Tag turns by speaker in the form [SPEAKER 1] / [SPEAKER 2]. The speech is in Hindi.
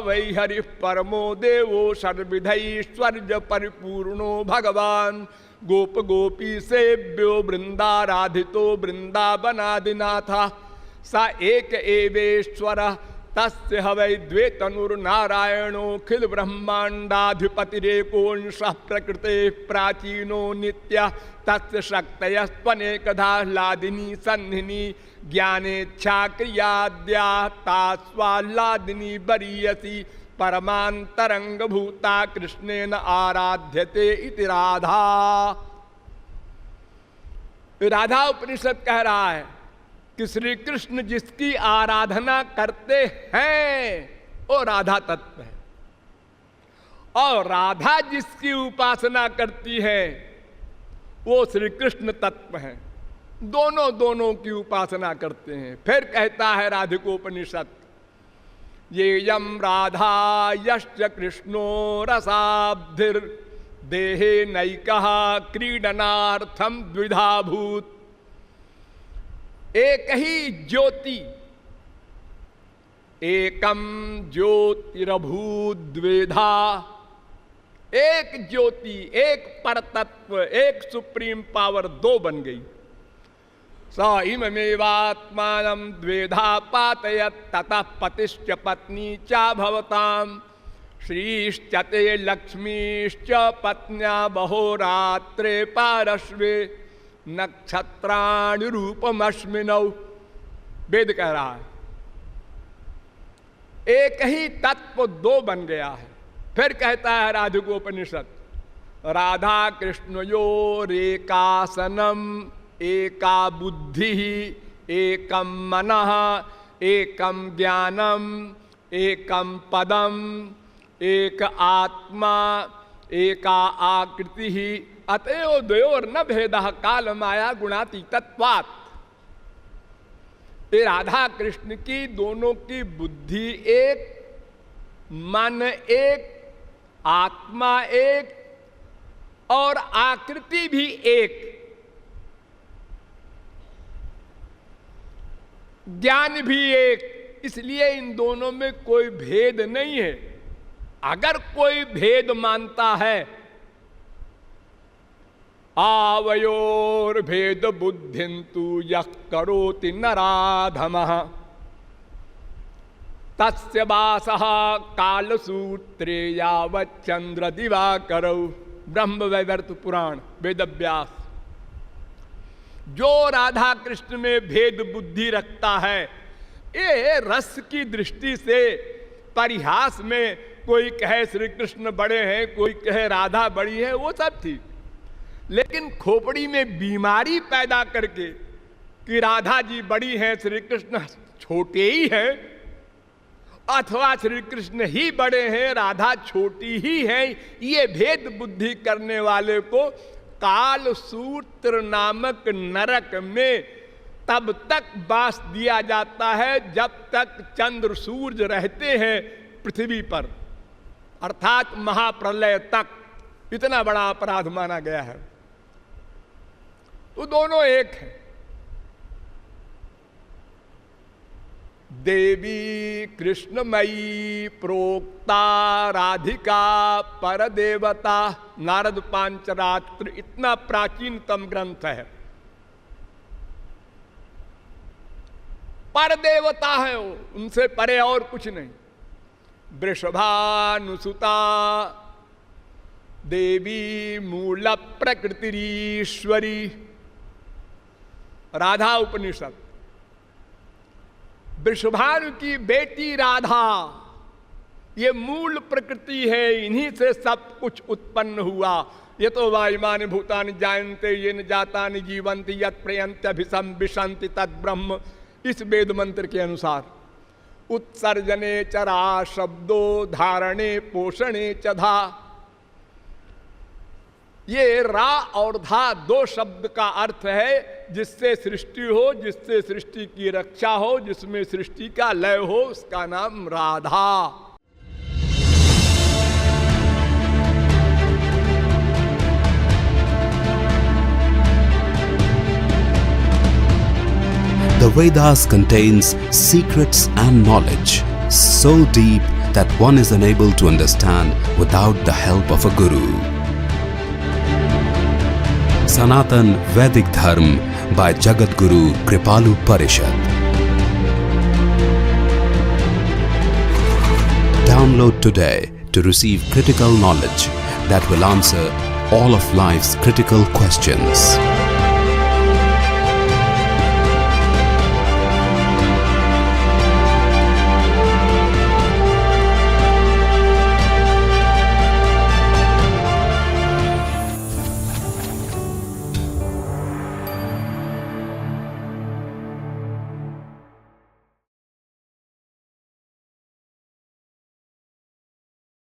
[SPEAKER 1] वै हरि परमो देवो सर्वविधैश्वर्य परिपूर्णो भगवान गोप गोपी सेव्यो वृंदाराधितो वृंदावनादिनाथ सा एक एवेश्वर तस्य हवै द्वे तनुर्नारायणोऽखिल ब्रह्मांडाधिपतिरेकोंशः प्रकृते प्राचीनो नित्यः तस्य शक्तयस्त्वनेकधा लादिनी सन्निधिनी ज्ञानेच्छा क्रियाद्या तास्वाल्लादिनी वरीयसी परमांतरंगभूता कृष्णेन आराध्यते इति राधा। राधा उपनिषद कह रहा है कि श्री कृष्ण जिसकी आराधना करते हैं वो राधा तत्व है, और राधा जिसकी उपासना करती है वो श्री कृष्ण तत्व है। दोनों की उपासना करते हैं। फिर कहता है राधिकोपनिषद, ये यम राधा यश्च कृष्णो रसाब्धिर देहे नैकः क्रीडनार्थम द्विधा भूत। एक ही ज्योति, एकम ज्योतिरभूत द्विधा, एक ज्योति, एक परतत्व, एक सुप्रीम पावर दो बन गई। स इममेवात्मानं द्वेधा पातयत् ततः पतिश्च पत्नी च भवताम् श्रीश्च ते लक्ष्मीश्च पत्न्या बहोरात्रे पारश्वे नक्षत्राणि रूपमस्मिनौ। वेद कह रहा है एक ही तत्व दो बन गया है। फिर कहता है राधिकोपनिषद, राधा कृष्णयोरेकासनम एका बुद्धि एकम मनः एकम ज्ञानम एकम पदम एक आत्मा एका आकृति अतएव द्वयोर न भेदः काल माया गुणातीतत्वात्। ये राधा कृष्ण की दोनों की बुद्धि एक, मन एक, आत्मा एक और आकृति भी एक, ज्ञान भी एक। इसलिए इन दोनों में कोई भेद नहीं है। अगर कोई भेद मानता है, आवयोर भेद बुद्धिन्तु यः करोति नराधमः तस्य वासः कालसूत्रे यावच्चंद्र दिवाकरौ। ब्रह्म वैवर्त पुराण वेदव्यास। जो राधा कृष्ण में भेद बुद्धि रखता है, ये रस की दृष्टि से परिहास में कोई कहे श्री कृष्ण बड़े हैं, कोई कहे राधा बड़ी है, वो सब ठीक। लेकिन खोपड़ी में बीमारी पैदा करके कि राधा जी बड़ी हैं, श्री कृष्ण छोटे ही हैं, अथवा श्री कृष्ण ही बड़े हैं, राधा छोटी ही है, ये भेद बुद्धि करने वाले को काल सूत्र नामक नरक में तब तक वास दिया जाता है जब तक चंद्र सूर्य रहते हैं पृथ्वी पर, अर्थात महाप्रलय तक। इतना बड़ा अपराध माना गया है। तो दोनों एक है। देवी कृष्णमयी प्रोक्ता राधिका परदेवता। नारद पांचरात्र इतना प्राचीनतम ग्रंथ है। परदेवता है वो, उनसे परे और कुछ नहीं। वृषभानुसुता देवी मूल प्रकृतिरीश्वरी। राधा उपनिषद। वृषभानु की बेटी राधा ये मूल प्रकृति है, इन्हीं से सब कुछ उत्पन्न हुआ। ये तो वायुमानि भूतानि जायन्ते येन जातानि जीवन्ति यत् प्रयन्त्यभिसं विशन्ति तद् ब्रह्म। इस वेद मंत्र के अनुसार उत्सर्जने चरा शब्दो धारणे पोषणे चधा। ये रा और धा दो शब्द का अर्थ है जिससे सृष्टि हो, जिससे सृष्टि की रक्षा हो, जिसमें सृष्टि का लय हो, उसका नाम Radha.
[SPEAKER 2] The Vedas contains secrets and knowledge so deep that one is unable to understand without the help of a guru. Sanatan Vedic Dharma by Jagat Guru Kripalu Parishad. Download today to receive critical knowledge that will answer all of life's critical questions.